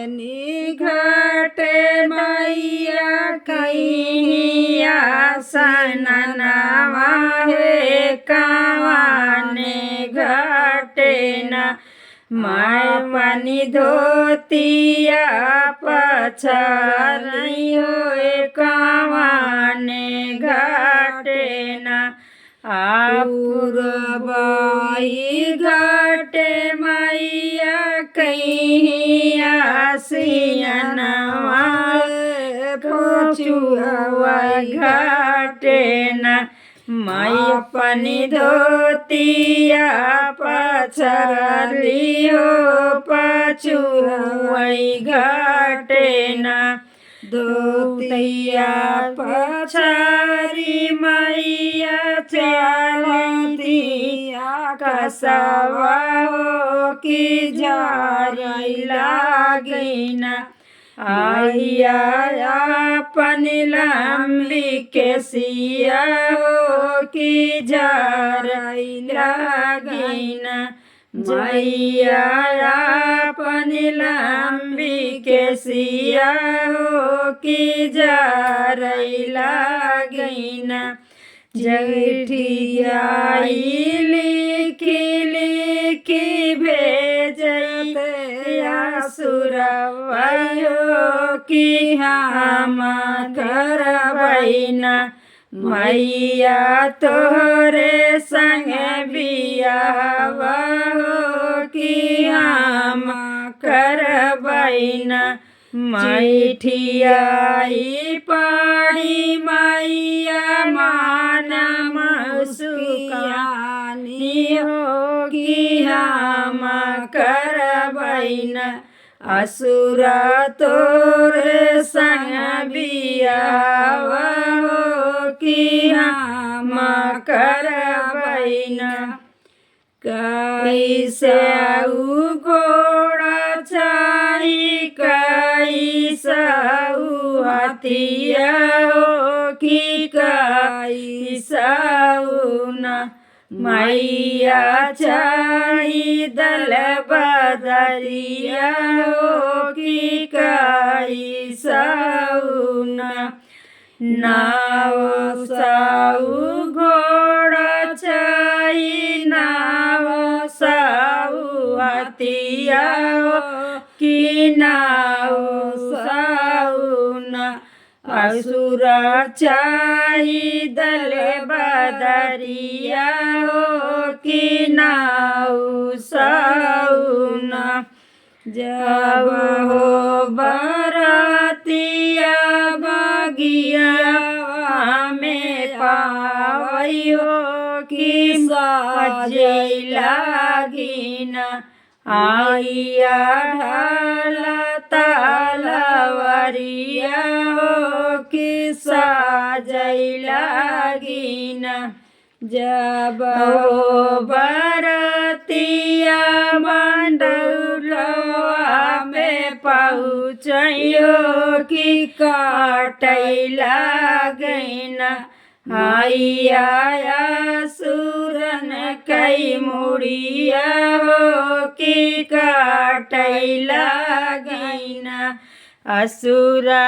घाटे मैया कैया सननवा हे कावाने घाटे न माय पानी धोतिया पछारियो कावाने घाटे न आपुरबाई घाटे मैया कैया सियनवा पछुआ घाटे न मैया पानी धोतिया पछारियो पछुआ घाटे न धोतिया पछारी मैया चलतिया कसवा की जारी लागिन आइया अपनी लंबी केसिया की जारी लागिन मैया अपनी लंबी केसिया की जारी लागिन जठियाई लिखी लिखी भेजते असुरवायो की हम करबैना मैया तोरे संग बियावा की हम करबैना मैठियाई पाड़ी मैया माना मुस्कानी होगी हम करबैना असुरा तोरे संग बियावा की हम करबैना कैसे घोड़ा चाही कैसे हथिया की कैसे न मैया चाही दल बदरिया की कैसे न नाव साऊ घोड़ा चाही नाव साऊ हथिया की नाव साऊ न असुरा चाही दल बदरिया की नाव साऊ न जब हो बरातिया बगिया में पावयो की सजै लागिन आइया ढाला तलवरिया की सजै लागिन जब हो बरातिया मंडलवा में पहुँचयो की काटै लागिन आइया सुरन कई मुड़िया की काटै लागिन असुरा।